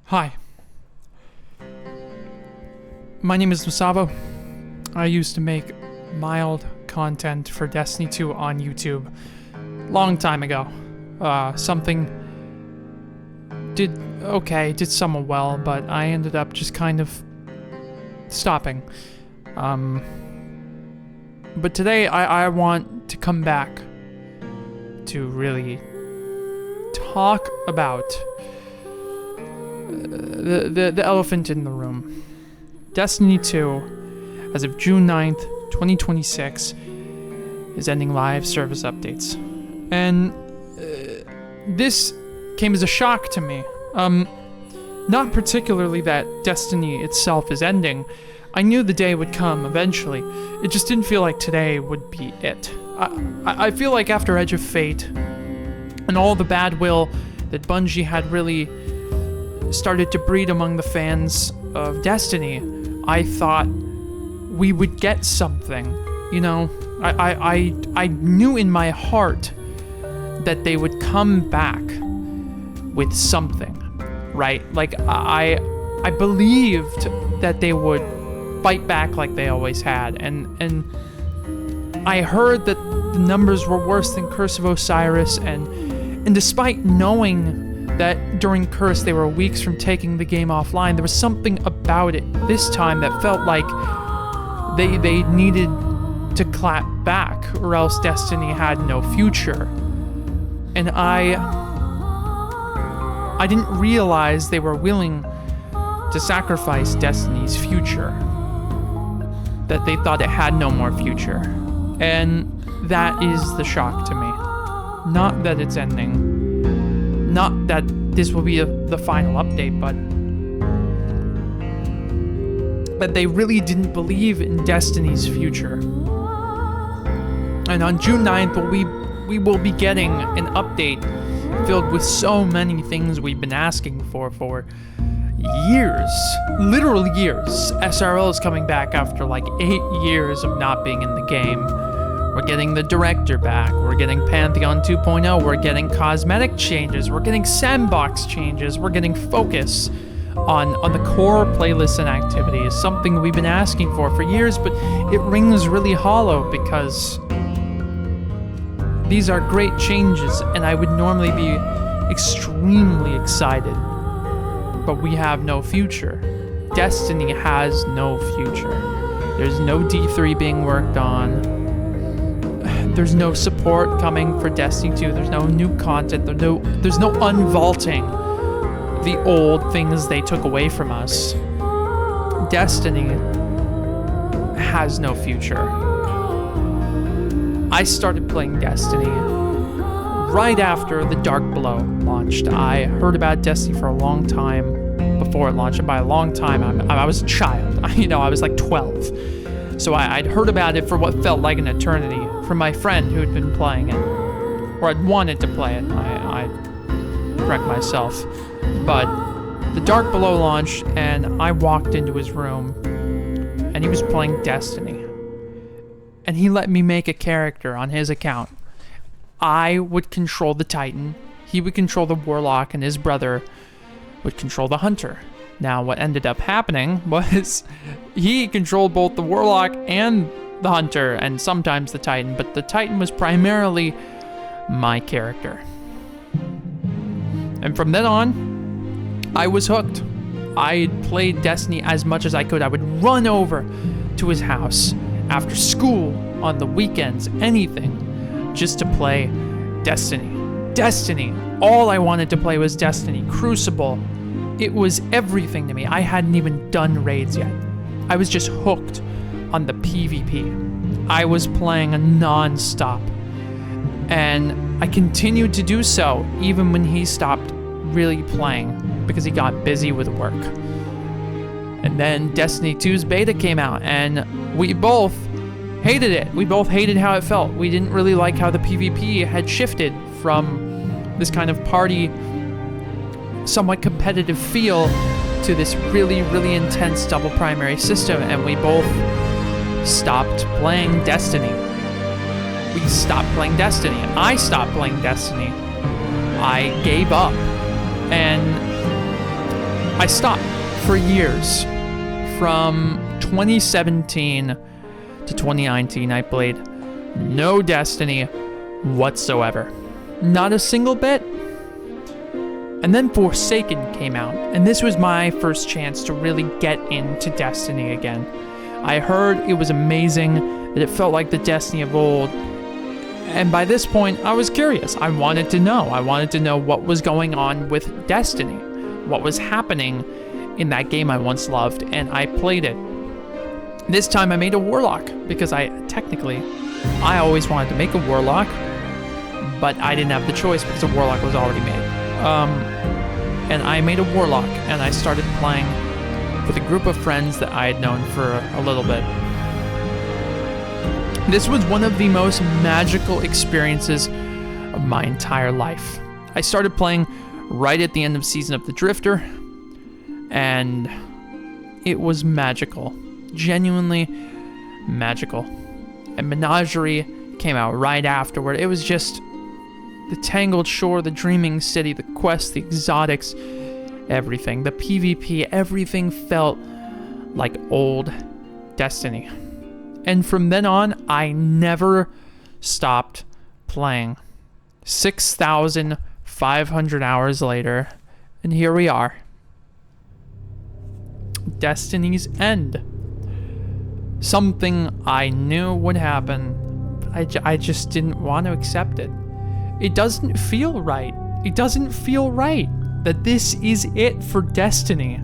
Hi. My name is Nosavo. I used to make mild content for Destiny 2 on YouTube long time ago. Something did somewhat well, but I ended up just kind of stopping. But today I want to come back to really talk about the elephant in the room. Destiny 2, as of June 9th, 2026, is ending live service updates. And this came as a shock to me. Not particularly that Destiny itself is ending. I knew the day would come eventually. It just didn't feel like today would be it. I feel like after Edge of Fate and all the bad will that Bungie had really started to breed among the fans of Destiny, I thought we would get something. You know, I knew in my heart that they would come back with something, right? Like, I believed that they would fight back like they always had, and I heard that the numbers were worse than Curse of Osiris, and despite knowing that during Curse they were weeks from taking the game offline, there was something about it this time that felt like they needed to clap back, or else Destiny had no future. And I didn't realize they were willing to sacrifice Destiny's future, that they thought it had no more future. And that is the shock to me. Not that it's ending, not that this will be the final update, but they really didn't believe in Destiny's future. And on June 9th, we will be getting an update filled with so many things we've been asking for years. Literal years. SRL is coming back after like 8 years of not being in the game. We're getting the director back. We're getting Pantheon 2.0. We're getting cosmetic changes. We're getting sandbox changes. We're getting focus on the core playlists and activities. Something we've been asking for years, but it rings really hollow because these are great changes, and I would normally be extremely excited. But we have no future. Destiny has no future. There's no D3 being worked on. There's no support coming for Destiny 2. There's no new content. There's no unvaulting the old things they took away from us. Destiny has no future. I started playing Destiny right after the Dark Below launched. I heard about Destiny for a long time before it launched. And by a long time, I was a child. I was like 12. So I'd heard about it for what felt like an eternity from my friend who had been playing it, or I'd wanted to play it. I correct myself. But the Dark Below launched, and I walked into his room, and he was playing Destiny. And he let me make a character on his account. I would control the Titan, he would control the Warlock, and his brother would control the Hunter. Now, what ended up happening was he controlled both the Warlock and the Hunter, and sometimes the Titan, but the Titan was primarily my character. And from then on, I was hooked. I played Destiny as much as I could. I would run over to his house after school, on the weekends, anything, just to play Destiny. Destiny. All I wanted to play was Destiny. Crucible. It was everything to me. I hadn't even done raids yet. I was just hooked on the PvP. I was playing non-stop. And I continued to do so even when he stopped really playing because he got busy with work. And then Destiny 2's beta came out, and we both hated it. We both hated how it felt. We didn't really like how the PvP had shifted from this kind of party, somewhat competitive feel to this really, really intense double primary system, and we both stopped playing Destiny. We stopped playing Destiny. I stopped playing Destiny. I gave up. And I stopped for years. From 2017 to 2019, I played no Destiny whatsoever. Not a single bit. And then Forsaken came out, and this was my first chance to really get into Destiny again. I heard it was amazing, that it felt like the Destiny of old, and by this point, I was curious. I wanted to know. I wanted to know what was going on with Destiny, what was happening in that game I once loved, and I played it. This time I made a Warlock, because I always wanted to make a Warlock, but I didn't have the choice because a Warlock was already made. And I made a Warlock, and I started playing with a group of friends that I had known for a little bit. This was one of the most magical experiences of my entire life. I started playing right at the end of Season of the Drifter, and it was magical. Genuinely magical. And Menagerie came out right afterward. It was just the Tangled Shore, the Dreaming City, the quests, the exotics, everything. The PvP, everything felt like old Destiny. And from then on, I never stopped playing. 6,500 hours later, and here we are. Destiny's End. Something I knew would happen, but I just didn't want to accept it. It doesn't feel right. It doesn't feel right that this is it for Destiny.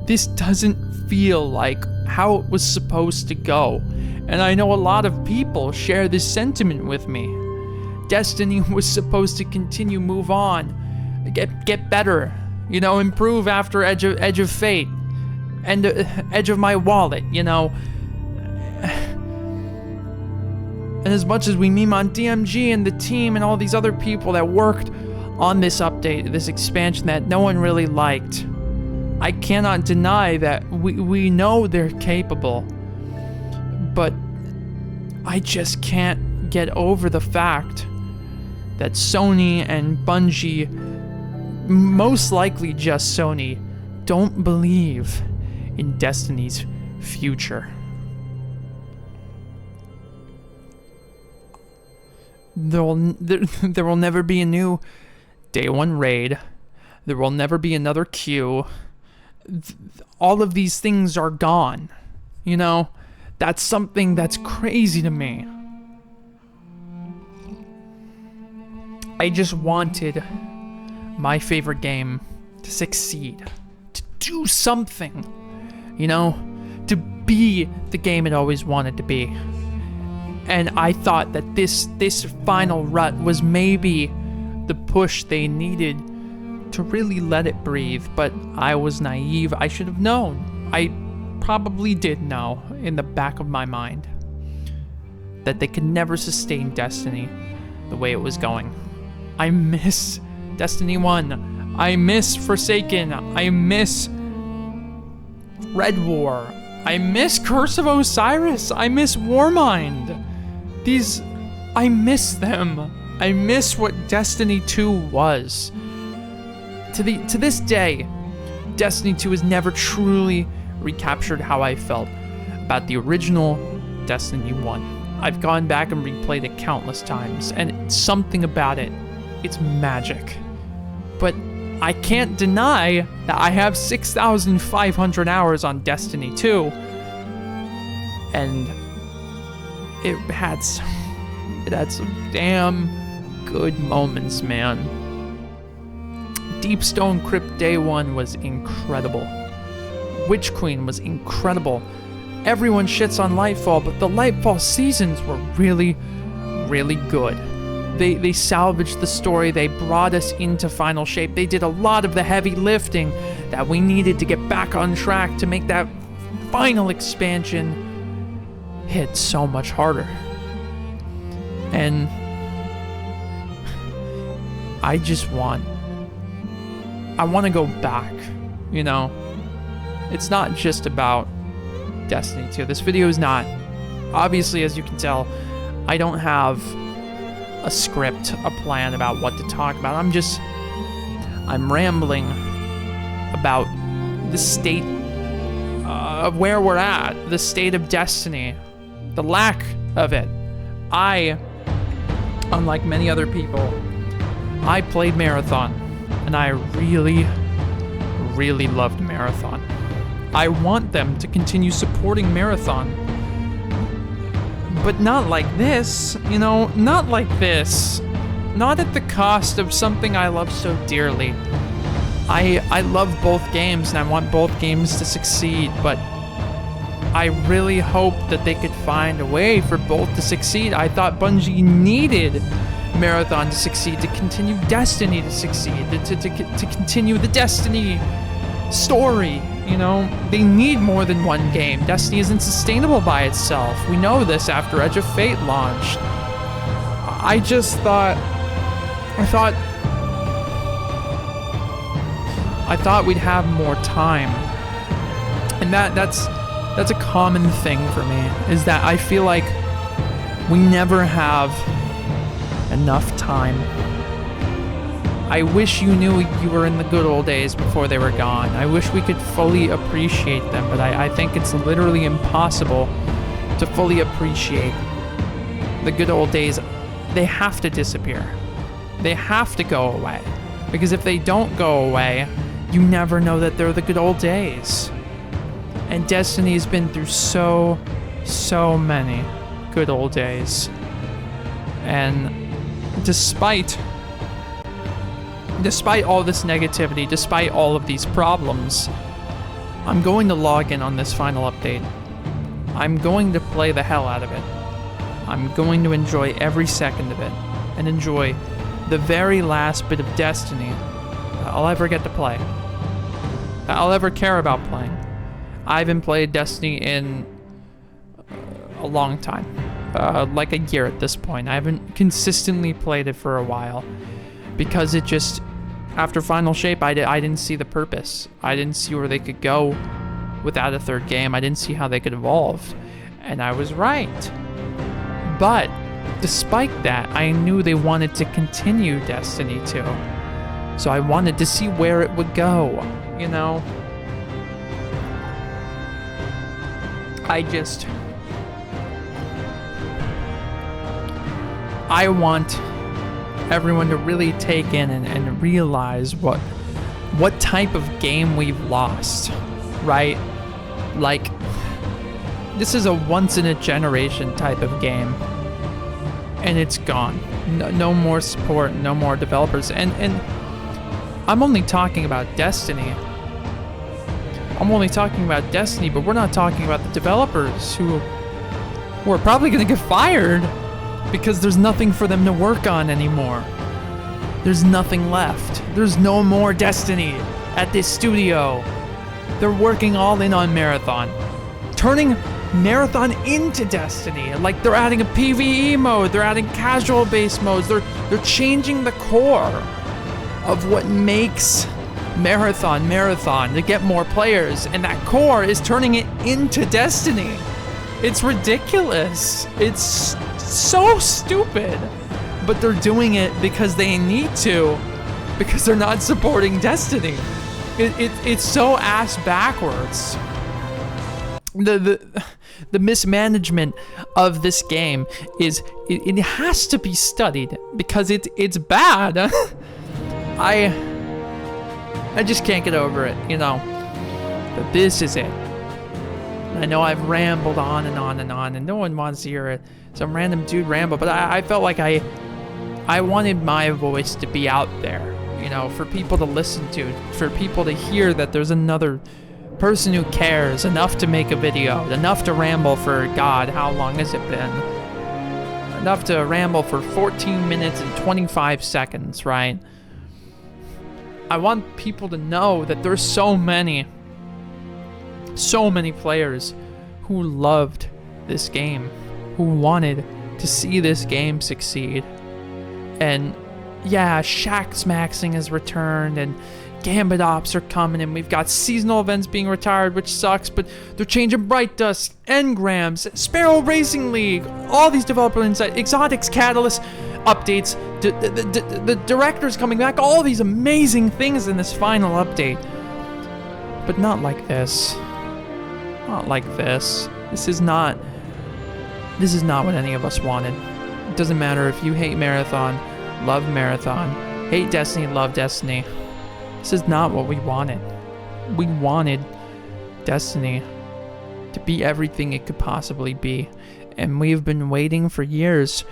This doesn't feel like how it was supposed to go. And I know a lot of people share this sentiment with me. Destiny was supposed to continue, move on, get better, improve after Edge of Fate, and Edge of My Wallet, And as much as we meme on DMG and the team and all these other people that worked on this update, this expansion that no one really liked, I cannot deny that we know they're capable. But I just can't get over the fact that Sony and Bungie, most likely just Sony, don't believe in Destiny's future. There will never be a new Day 1 raid. There will never be another queue. All of these things are gone. That's something that's crazy to me. I just wanted my favorite game to succeed, to do something, to be the game it always wanted to be. And I thought that this final rut was maybe the push they needed to really let it breathe, but I was naive. I should have known. I probably did know in the back of my mind that they could never sustain Destiny the way it was going. I miss Destiny 1. I miss Forsaken. I miss Red War. I miss Curse of Osiris. I miss Warmind. I miss them. I miss what Destiny 2 was. To this day, Destiny 2 has never truly recaptured how I felt about the original Destiny 1. I've gone back and replayed it countless times, and something about it, it's magic. But I can't deny that I have 6,500 hours on Destiny 2, and it had some damn good moments, man. Deepstone Crypt Day 1 was incredible. Witch Queen was incredible. Everyone shits on Lightfall, but the Lightfall seasons were really, really good. They salvaged the story. They brought us into Final Shape. They did a lot of the heavy lifting that we needed to get back on track to make that final expansion hit so much harder. And I want to go back, It's not just about Destiny 2. This video is not, obviously, as you can tell, I don't have a script, a plan about what to talk about. I'm rambling about the state of where we're at, the state of Destiny, the lack of it. I, unlike many other people, I played Marathon, and I really, really loved Marathon. I want them to continue supporting Marathon, but not like this, not like this. Not at the cost of something I love so dearly. I love both games, and I want both games to succeed, but I really hope that they could find a way for both to succeed. I thought Bungie needed Marathon to succeed, to continue Destiny to succeed, to continue the Destiny story. They need more than one game. Destiny isn't sustainable by itself. We know this after Edge of Fate launched. I thought we'd have more time. And that's a common thing for me, is that I feel like we never have enough time. I wish you knew you were in the good old days before they were gone. I wish we could fully appreciate them, but I think it's literally impossible to fully appreciate the good old days. They have to disappear. They have to go away. Because if they don't go away, you never know that they're the good old days. And Destiny's been through so many good old days. And despite all this negativity, despite all of these problems, I'm going to log in on this final update. I'm going to play the hell out of it. I'm going to enjoy every second of it, and enjoy the very last bit of Destiny I'll ever get to play. I'll ever care about playing. I haven't played Destiny in a long time. Like a year at this point. I haven't consistently played it for a while. Because it just, after Final Shape, I didn't see the purpose. I didn't see where they could go without a third game. I didn't see how they could evolve. And I was right. But despite that, I knew they wanted to continue Destiny 2. So I wanted to see where it would go, I want everyone to really take in and realize what type of game we've lost, right? Like, this is a once-in-a-generation type of game, and it's gone. No more support, no more developers, and I'm only talking about Destiny. But we're not talking about the developers who are probably going to get fired because there's nothing for them to work on anymore. There's nothing left. There's no more Destiny at this studio. They're working all in on Marathon, turning Marathon into Destiny. Like, they're adding a PvE mode, they're adding casual-based modes, they're changing the core of what makes Marathon to get more players, and that core is turning it into Destiny. It's ridiculous. It's so stupid, but they're doing it because they need to, because they're not supporting Destiny. It's so ass backwards. The mismanagement of this game is it has to be studied because it's bad. I just can't get over it, But this is it. I know I've rambled on and on and on, and no one wants to hear some random dude ramble, but I felt like I wanted my voice to be out there, for people to listen to, for people to hear that there's another person who cares enough to make a video, enough to ramble for, God, how long has it been? Enough to ramble for 14 minutes and 25 seconds, right? I want people to know that there's so many players who loved this game, who wanted to see this game succeed. And yeah, Shaxx Maxing has returned, and Gambit Ops are coming, and we've got seasonal events being retired, which sucks, but they're changing Bright Dust, Engrams, Sparrow Racing League, all these developer insights, Exotics, Catalyst, updates, the director's coming back, all these amazing things in this final update. But not like this. Not like this. This is not what any of us wanted. It doesn't matter if you hate Marathon, love Marathon, hate Destiny, love Destiny. This is not what we wanted. We wanted Destiny to be everything it could possibly be. And we've been waiting for years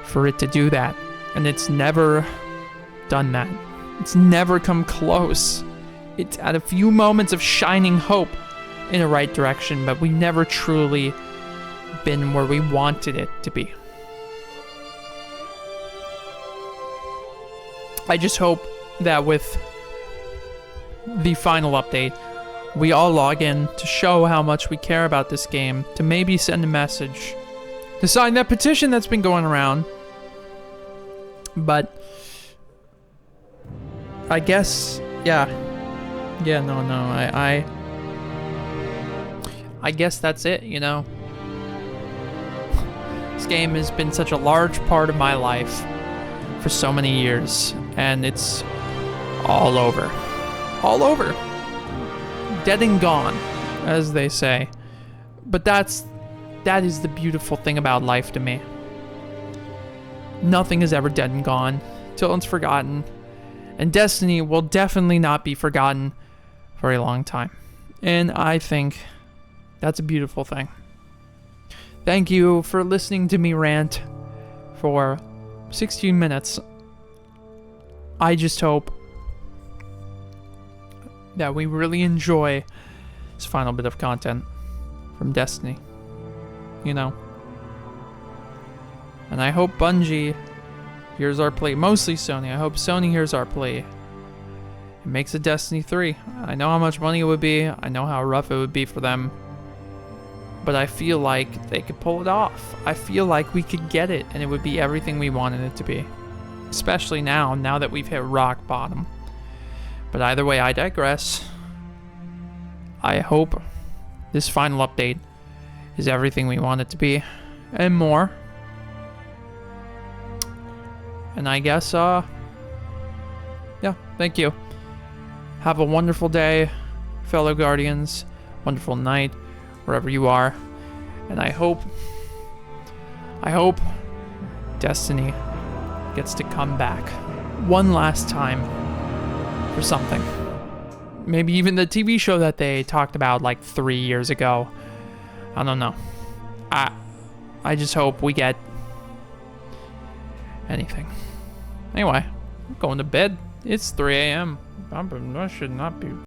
for it to do that. And it's never done that. It's never come close. It's had a few moments of shining hope in the right direction, but we never truly been where we wanted it to be. I just hope that with the final update, we all log in to show how much we care about this game, to maybe send a message, to sign that petition that's been going around. But I guess, I guess that's it, you know. This game has been such a large part of my life for so many years, and it's all over. All over. Dead and gone, as they say. But that is the beautiful thing about life to me. Nothing is ever dead and gone till it's forgotten. And Destiny will definitely not be forgotten for a long time. And I think that's a beautiful thing. Thank you for listening to me rant for 16 minutes. I just hope that we really enjoy this final bit of content from Destiny. You know. And I hope Bungie hears our plea. Mostly Sony. I hope Sony hears our plea. It makes a Destiny 3. I know how much money it would be. I know how rough it would be for them. But I feel like they could pull it off. I feel like we could get it, and it would be everything we wanted it to be. Especially now that we've hit rock bottom. But either way, I digress. I hope this final update is everything we want it to be, and more. And I guess, thank you. Have a wonderful day, fellow Guardians. Wonderful night, wherever you are. And I hope Destiny gets to come back one last time for something. Maybe even the TV show that they talked about like 3 years ago. I don't know. I just hope we get anything. Anyway, I'm going to bed. It's 3 a.m. I should not be